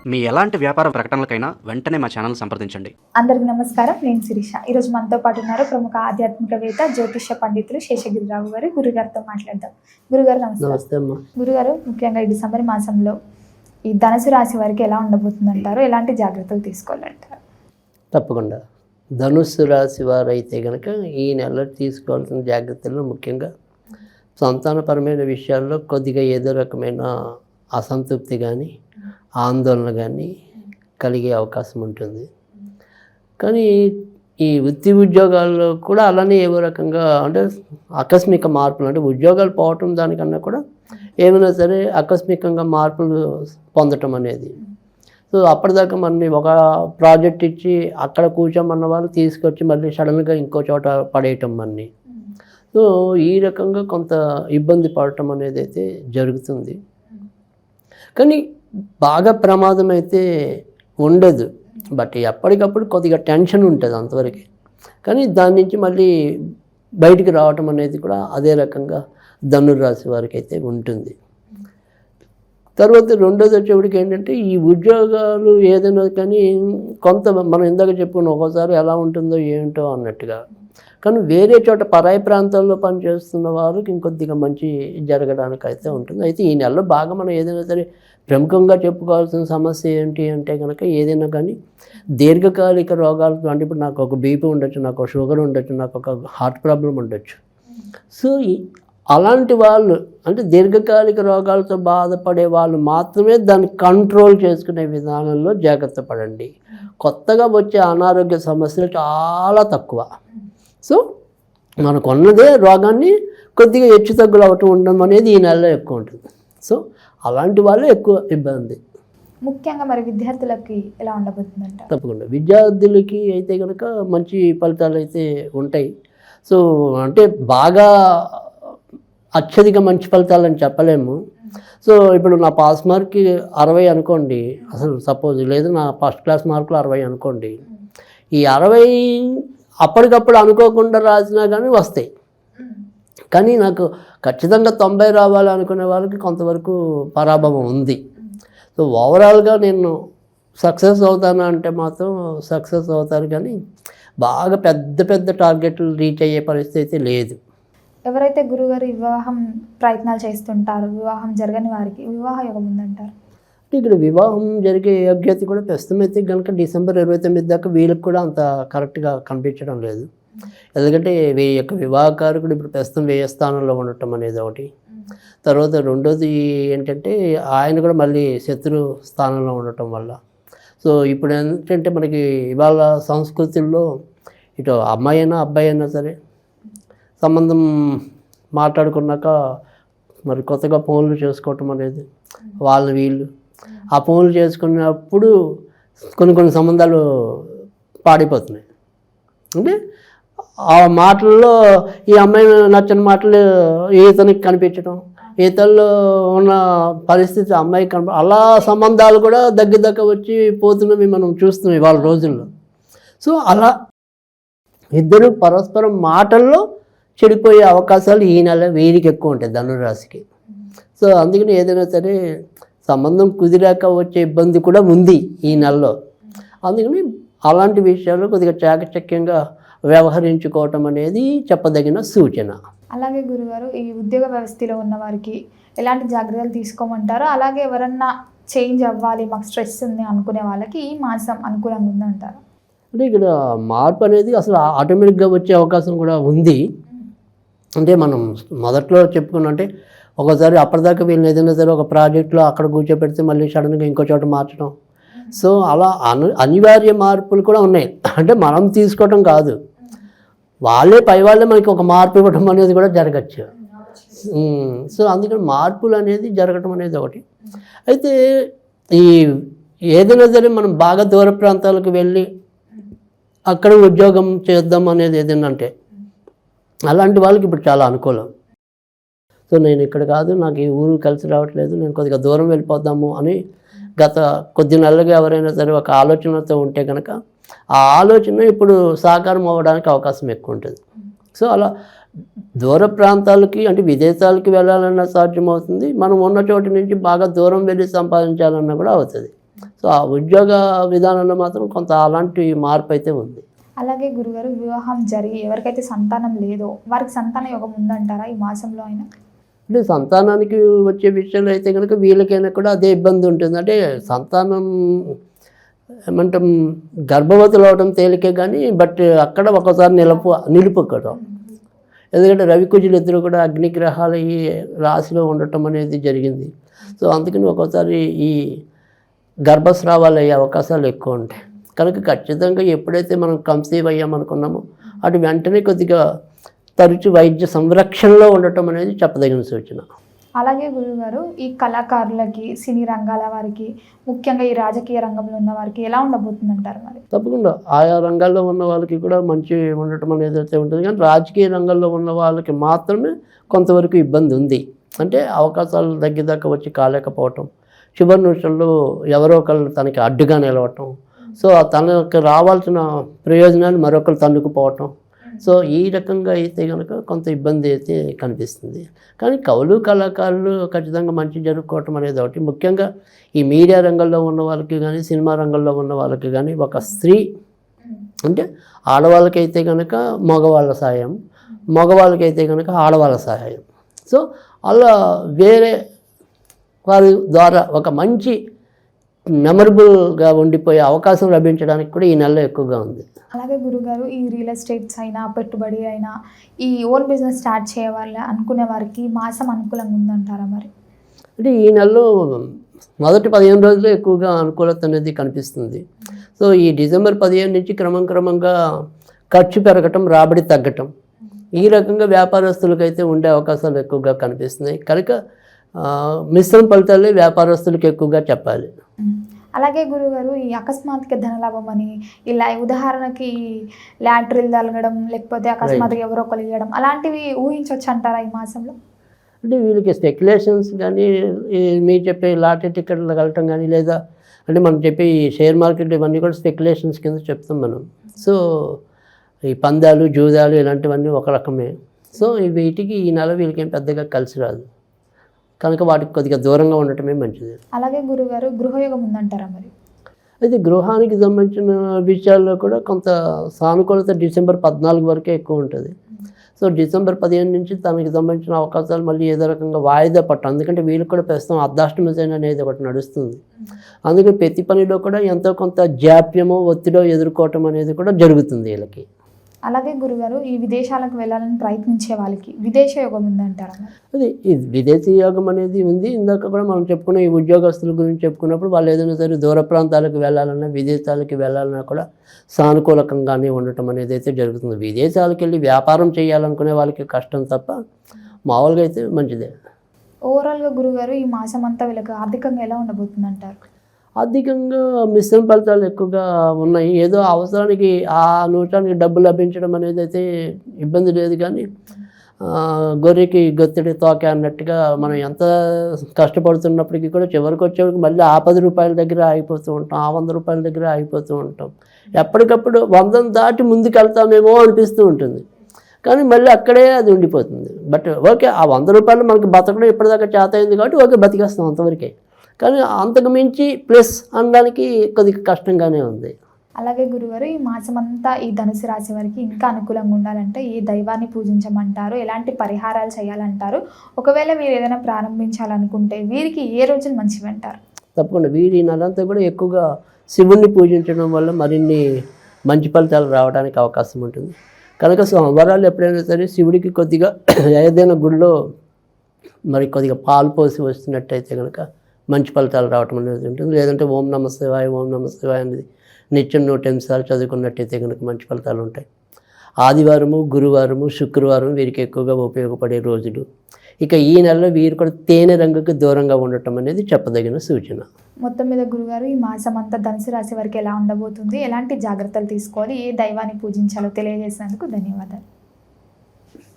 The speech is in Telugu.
మీ ఎలాంటి వ్యాపార ప్రకటనలకైనా వెంటనే మా ఛానల్ సంప్రదించండి. అందరికీ నమస్కారం. నేను శిరీష. ఈరోజు మనతో పాటు ఉన్నారు ప్రముఖ ఆధ్యాత్మికవేత్త, జ్యోతిష పండితులు శేషగిరిరావు గారు. గురుగారితో మాట్లాడదాం. గురుగారు నమస్తే. నమస్తే అమ్మా. గురుగారు, ముఖ్యంగా ఈ డిసెంబర్ మాసంలో ఈ ధనుసు రాశి వారికి ఎలా ఉండబోతుందంటారు? ఎలాంటి జాగ్రత్తలు తీసుకోవాలంటారు? తప్పకుండా ధనుస్సు రాశి వారైతే కనుక ఈ నెలలో తీసుకోవాల్సిన జాగ్రత్తలు ముఖ్యంగా సంతానపరమైన విషయాల్లో కొద్దిగా ఏదో రకమైన అసంతృప్తి కానీ ఆందోళన కానీ కలిగే అవకాశం ఉంటుంది. కానీ ఈ వృత్తి ఉద్యోగాల్లో కూడా అలానే ఏవో రకంగా అంటే ఆకస్మిక మార్పులు, అంటే ఉద్యోగాలు పోవటం దానికన్నా కూడా ఏమైనా సరే ఆకస్మికంగా మార్పులు పొందటం అనేది. సో అప్పటిదాకా మనని ఒక ప్రాజెక్ట్ ఇచ్చి అక్కడ కూర్చోమన్న వాళ్ళు తీసుకొచ్చి మళ్ళీ సడన్గా ఇంకో చోట పడేయటం మనని. సో ఈ రకంగా కొంత ఇబ్బంది పడటం అనేది అయితే జరుగుతుంది. కానీ బాగా ప్రమాదం అయితే ఉండదు, బట్ ఎప్పటికప్పుడు కొద్దిగా టెన్షన్ ఉంటుంది అంతవరకు. కానీ దాని నుంచి మళ్ళీ బయటికి రావటం అనేది కూడా అదే రకంగా ధనుర్రాశి వారికి అయితే ఉంటుంది. తర్వాత రెండోది వచ్చేప్పటికి ఏంటంటే ఈ ఉద్యోగాలు ఏదైనా కానీ కొంత మనం ఇందాక చెప్పుకున్నాం ఒక్కోసారి ఎలా ఉంటుందో ఏంటో అన్నట్టుగా. కానీ వేరే చోట పరాయి ప్రాంతాల్లో పనిచేస్తున్న వారికి ఇంకొద్దిగా మంచి జరగడానికి అయితే ఉంటుంది. అయితే ఈ నెలలో బాగా మనం ఏదైనా సరే ప్రముఖంగా చెప్పుకోవాల్సిన సమస్య ఏంటి అంటే కనుక ఏదైనా కానీ దీర్ఘకాలిక రోగాలు, అంటే ఇప్పుడు నాకు ఒక బీపీ ఉండొచ్చు, నాకు ఒక షుగర్ ఉండొచ్చు, నాకు ఒక హార్ట్ ప్రాబ్లం ఉండొచ్చు. సో అలాంటి వాళ్ళు అంటే దీర్ఘకాలిక రోగాలతో బాధపడే వాళ్ళు మాత్రమే దాన్ని కంట్రోల్ చేసుకునే విధానంలో జాగ్రత్త పడండి. కొత్తగా వచ్చే అనారోగ్య సమస్యలు చాలా తక్కువ. సో మనకున్నదే రోగాన్ని కొద్దిగా హెచ్చు తగ్గులు అవటం ఉండడం అనేది ఈ నెలలో ఎక్కువ ఉంటుంది. సో అలాంటి వాళ్ళే ఎక్కువ ఇబ్బంది. ముఖ్యంగా మరి విద్యార్థులకి ఎలా ఉండబోతుందంట? తప్పకుండా విద్యార్థులకి అయితే కనుక మంచి ఫలితాలు అయితే ఉంటాయి. సో అంటే బాగా అత్యధిక మంచి ఫలితాలు అని చెప్పలేము. సో ఇప్పుడు నా పాస్ మార్క్కి 60 అనుకోండి, అసలు సపోజ్ లేదు నా ఫస్ట్ క్లాస్ మార్కులు 60 అనుకోండి, ఈ 60 అప్పటికప్పుడు అనుకోకుండా రాసినా కానీ వస్తాయి. కానీ నాకు ఖచ్చితంగా 90 రావాలి అనుకునే వాళ్ళకి కొంతవరకు పరాభవం ఉంది. సో ఓవరాల్గా నేను సక్సెస్ అవుతాను అంటే మాత్రం సక్సెస్ అవుతాను, కానీ బాగా పెద్ద పెద్ద టార్గెట్లు రీచ్ అయ్యే పరిస్థితి అయితే లేదు. ఎవరైతే గురుగారు వివాహం ప్రయత్నాలు చేస్తుంటారో, వివాహం జరగని వారికి వివాహ యోగం ఉందంటారు? ఇక్కడ వివాహం జరిగే యోగ్యత కూడా ప్రస్తుతం అయితే కనుక డిసెంబర్ 29 దాకా వీళ్ళకి కూడా అంత కరెక్ట్గా కనిపించడం లేదు. ఎందుకంటే వీరి యొక్క వివాహకారకుడు ఇప్పుడు ప్రస్తుతం వ్యయ స్థానంలో ఉండటం అనేది ఒకటి. తర్వాత రెండోది ఏంటంటే ఆయన కూడా మళ్ళీ శత్రు స్థానంలో ఉండటం వల్ల. సో ఇప్పుడు ఏంటంటే మనకి ఇవాళ సంస్కృతుల్లో ఇటు అమ్మాయి అయినా అబ్బాయి అయినా సరే సంబంధం మాట్లాడుకున్నాక మరి కొత్తగా ఫోన్లు చేసుకోవటం అనేది వాళ్ళు వీళ్ళు ఆ ఫోన్లు చేసుకున్నప్పుడు కొన్ని సంబంధాలు పాడైపోతున్నాయి. అంటే ఆ మాటల్లో ఈ అమ్మాయి నచ్చని మాటలు ఈతనికి కనిపించడం, ఈతల్లో ఉన్న పరిస్థితి అమ్మాయి అలా సంబంధాలు కూడా దగ్గర వచ్చి పోతున్నవి మనం చూస్తున్నాం ఇవాళ రోజుల్లో. సో అలా ఇద్దరు పరస్పరం మాటల్లో చెడిపోయే అవకాశాలు ఈ నెల వీరికి ఎక్కువ ఉంటాయి ధనురాశికి. సో అందుకని ఏదైనా సరే సంబంధం కుదిరాక వచ్చే ఇబ్బంది కూడా ఉంది ఈ నెలలో. అందుకని అలాంటి విషయాల్లో కొద్దిగా చాకచక్యంగా వ్యవహరించుకోవటం అనేది చెప్పదగిన సూచన. అలాగే గురుగారు, ఈ ఉద్యోగ వ్యవస్థలో ఉన్న వారికి ఎలాంటి జాగ్రత్తలు తీసుకోమంటారో, అలాగే ఎవరన్నా చేంజ్ అవ్వాలి, మాకు స్ట్రెస్ ఉంది అనుకునే వాళ్ళకి ఈ మాసం అనుకూలంగా ఉందంటారు? అంటే ఇక్కడ మార్పు అనేది అసలు ఆటోమేటిక్గా వచ్చే అవకాశం కూడా ఉంది. అంటే మనం మొదట్లో చెప్పుకున్నంటే ఒకసారి అప్పటిదాకా వీళ్ళని ఏదైనా సరే ఒక ప్రాజెక్టులో అక్కడ కూర్చోపెడితే మళ్ళీ సడన్గా ఇంకో చోట మార్చడం. సో అలా అనివార్య మార్పులు కూడా ఉన్నాయి. అంటే మనం తీసుకోవటం కాదు, వాళ్ళే పై వాళ్ళే మనకి ఒక మార్పు ఇవ్వడం అనేది కూడా జరగచ్చు. సో అందుకని మార్పులు అనేది జరగటం అనేది ఒకటి. అయితే ఈ ఏదైనా సరే మనం బాగా దూర ప్రాంతాలకు వెళ్ళి అక్కడ ఉద్యోగం చేద్దాం అనేది ఏదైనా అంటే అలాంటి వాళ్ళకి ఇప్పుడు చాలా అనుకూలం. సో నేను ఇక్కడ కాదు, నాకు ఈ ఊరు కలిసి రావట్లేదు, నేను కొద్దిగా దూరం వెళ్ళిపోద్దాము అని గత కొద్ది నెలలుగా ఎవరైనా సరే ఒక ఆలోచనతో ఉంటే కనుక ఆ ఆలోచన ఇప్పుడు సాకారం అవ్వడానికి అవకాశం ఎక్కువ ఉంటుంది. సో అలా దూర ప్రాంతాలకి అంటే విదేశాలకి వెళ్ళాలన్నా సాధ్యమవుతుంది, మనం ఉన్న చోటు నుంచి బాగా దూరం వెళ్ళి సంపాదించాలన్నా కూడా అవుతుంది. సో ఆ ఉద్యోగ విధానంలో మాత్రం కొంత అలాంటి మార్పు అయితే ఉంది. అలాగే గురుగారు, వివాహం జరిగి ఎవరికైతే సంతానం లేదో వారికి సంతాన యోగం ఉందంటారా ఈ మాసంలో అయినా? అంటే సంతానానికి వచ్చే విషయంలో అయితే కనుక వీళ్ళకైనా కూడా అదే ఇబ్బంది ఉంటుంది. అంటే సంతానం ఏమంటాం, గర్భవతులు అవడం తేలికే కానీ బట్ అక్కడ ఒకసారి నిలుపుకోవడం. ఎందుకంటే రవికుజులు ఇద్దరు కూడా అగ్నిగ్రహాలు ఈ రాశిలో ఉండటం అనేది జరిగింది. సో అందుకని ఒక్కోసారి ఈ గర్భస్రావాలు అయ్యే అవకాశాలు ఎక్కువ ఉంటాయి. కనుక ఖచ్చితంగా ఎప్పుడైతే మనం కన్సీవ్ అయ్యామనుకున్నామో అటు వెంటనే కొద్దిగా తరచు వైద్య సంరక్షణలో ఉండటం అనేది చెప్పదగిన సూచన. అలాగే గురుగారు, ఈ కళాకారులకి, సినీ రంగాల వారికి, ముఖ్యంగా ఈ రాజకీయ రంగంలో ఉన్న వారికి ఎలా ఉండబోతుందంటారు మరి? తప్పకుండా ఆయా రంగాల్లో ఉన్న వాళ్ళకి కూడా మంచి ఉండటం అనేది అయితే ఉంటుంది. కానీ రాజకీయ రంగంలో ఉన్న వాళ్ళకి మాత్రమే కొంతవరకు ఇబ్బంది ఉంది. అంటే అవకాశాలు దగ్గరదాకా వచ్చి కాలేకపోవటం, చివరి నిమిషంలో ఎవరో ఒకళ్ళు తనకి అడ్డుగా నిలవటం, సో తనకు రావాల్సిన ప్రయోజనాన్ని మరొకరు తన్నుకుపోవటం. సో ఈ రకంగా అయితే కనుక కొంత ఇబ్బంది అయితే కనిపిస్తుంది. కానీ కవులు కళాకారులు ఖచ్చితంగా మంచి జరుపుకోవటం అనేది ఒకటి. ముఖ్యంగా ఈ మీడియా రంగంలో ఉన్న వాళ్ళకి కానీ, సినిమా రంగంలో ఉన్న వాళ్ళకి కానీ, ఒక స్త్రీ అంటే ఆడవాళ్ళకైతే కనుక మగవాళ్ళ సహాయం, మగవాళ్ళకైతే కనుక ఆడవాళ్ళ సహాయం. సో అలా వేరే వారి ద్వారా ఒక మంచి మెమరబుల్గా ఉండిపోయే అవకాశం లభించడానికి కూడా ఈ నెలలో ఎక్కువగా ఉంది. అలాగే గురుగారు, ఈ రియల్ ఎస్టేట్స్ అయినా, పెట్టుబడి అయినా, ఈ ఓన్ బిజినెస్ స్టార్ట్ చేయాలి అనుకునే వారికి మాసం అనుకూలంగా ఉందంటారా మరి? అంటే ఈ నెలలో మొదటి 15 రోజులు ఎక్కువగా అనుకూలత అనేది కనిపిస్తుంది. సో ఈ డిసెంబర్ 15 నుంచి క్రమంగా ఖర్చు పెరగటం, రాబడి తగ్గటం, ఈ రకంగా వ్యాపారస్తులకైతే ఉండే అవకాశాలు ఎక్కువగా కనిపిస్తున్నాయి. కనుక మిశ్రమ ఫలితాలే వ్యాపారస్తులకు ఎక్కువగా చెప్పాలి. అలాగే గురుగారు, ఈ అకస్మాత్తుగా ధనలాభం అని ఇలా ఉదాహరణకి లాటరీలు తగలడం, లేకపోతే అకస్మాత్తుగా ఎవరో ఒకరు ఇవ్వడం, అలాంటివి ఊహించవచ్చు అంటారా ఈ మాసంలో? అంటే వీళ్ళకి స్పెక్యులేషన్స్ కానీ, మీరు చెప్పే లాటరీ టికెట్లు తగలటం కానీ, లేదా అంటే మనం చెప్పే ఈ షేర్ మార్కెట్ ఇవన్నీ కూడా స్పెక్యులేషన్స్ కింద చెప్తాం మనం. సో ఈ పందాలు, జూదాలు ఇలాంటివన్నీ ఒక రకమే. సో వీటికి ఈ నెల వీళ్ళకి ఏం పెద్దగా కలిసి రాదు. కనుక వాటికి కొద్దిగా దూరంగా ఉండటమే మంచిది. అలాగే గురుగారు, గృహయోగం ఉందంటారా మరి? అయితే గృహానికి సంబంధించిన విషయాల్లో కూడా కొంత సానుకూలత డిసెంబర్ 14 వరకే ఎక్కువ ఉంటుంది. సో డిసెంబర్ 15 నుంచి తనకి సంబంధించిన అవకాశాలు మళ్ళీ ఏదో రకంగా వాయిదా పట్టాలి. ఎందుకంటే వీళ్ళకి కూడా ప్రస్తుతం అర్ధాష్టమ శని అనేది ఒకటి నడుస్తుంది. అందుకని ప్రతి పనిలో కూడా ఎంతో కొంత జాప్యమో, ఒత్తిడో ఎదుర్కోవటం అనేది కూడా జరుగుతుంది వీళ్ళకి. అలాగే గురుగారు, ఈ విదేశాలకు వెళ్ళాలని ప్రయత్నించే వాళ్ళకి విదేశ యోగం ఉందంటారా? అది ఈ విదేశీ యోగం అనేది ఉంది. ఇందాక కూడా మనం చెప్పుకున్న ఈ ఉద్యోగస్తుల గురించి చెప్పుకున్నప్పుడు వాళ్ళు ఏదైనా సరే దూర ప్రాంతాలకు వెళ్ళాలన్నా, విదేశాలకు వెళ్ళాలన్నా కూడా సానుకూలకంగానే ఉండటం అనేది అయితే జరుగుతుంది. విదేశాలకు వెళ్ళి వ్యాపారం చేయాలనుకునే వాళ్ళకి కష్టం తప్ప మామూలుగా అయితే మంచిదే. ఓవరాల్గా గురుగారు, ఈ మాసం అంతా వీళ్ళకి ఆర్థికంగా ఎలా ఉండబోతుంది అంటారు? ఆర్థికంగా మిశ్రమ ఫలితాలు ఎక్కువగా ఉన్నాయి. ఏదో అవసరానికి ఆ నిమిషానికి డబ్బు లభించడం అనేది అయితే ఇబ్బంది లేదు. కానీ గొర్రెకి గొత్తిడి తోక అన్నట్టుగా మనం ఎంత కష్టపడుతున్నప్పటికీ కూడా చివరికి వచ్చేవాడికి మళ్ళీ ఆ 10 రూపాయల దగ్గర ఆగిపోతూ ఉంటాం, ఆ 100 రూపాయల దగ్గర ఆగిపోతూ ఉంటాం. ఎప్పటికప్పుడు 100 దాటి ముందుకు వెళ్తామేమో అనిపిస్తూ ఉంటుంది. కానీ మళ్ళీ అక్కడే అది ఉండిపోతుంది. బట్ ఓకే, ఆ 100 రూపాయలు మనకి బతకడం ఇప్పటిదాకా చేత అయింది కాబట్టి ఓకే బతికేస్తాం అంతవరకే. కానీ అంతకు మించి ప్లస్ అనడానికి కొద్దిగా కష్టంగానే ఉంది. అలాగే గురుగారు, ఈ మాసం అంతా ఈ ధనుసు రాశి వారికి ఇంకా అనుకూలంగా ఉండాలంటే ఏ దైవాన్ని పూజించమంటారు, ఎలాంటి పరిహారాలు చేయాలంటారు? ఒకవేళ మీరు ఏదైనా ప్రారంభించాలనుకుంటే వీరికి ఏ రోజులు మంచివి అంటారు? తప్పకుండా వీరి నెలంతా కూడా ఎక్కువగా శివుణ్ణి పూజించడం వల్ల మరిన్ని మంచి ఫలితాలు రావడానికి అవకాశం ఉంటుంది. కనుక సోమవారాలు ఎప్పుడైనా సరే శివుడికి కొద్దిగా ఏదైనా గుడిలో మరి కొద్దిగా పాలు పోసి వస్తున్నట్టయితే కనుక మంచి ఫలితాలు రావటం అనేది ఉంటుంది. లేదంటే ఓం నమ శివాయ, ఓం నమ శివాయ అనేది నిత్యం 108 సార్లు చదువుకున్నట్టయితే కనుక మంచి ఫలితాలు ఉంటాయి. ఆదివారము, గురువారము, శుక్రవారం వీరికి ఎక్కువగా ఉపయోగపడే రోజులు. ఇక ఈ నెలలో వీరు కూడా తేనె రంగుకి దూరంగా ఉండటం అనేది చెప్పదగిన సూచన. మొత్తం మీద గురుగారు, ఈ మాసం అంతా ధనుసు రాశి వారికి ఎలా ఉండబోతుంది, ఎలాంటి జాగ్రత్తలు తీసుకోవాలి, ఏ దైవాన్ని పూజించాలో తెలియజేసినందుకు ధన్యవాదాలు.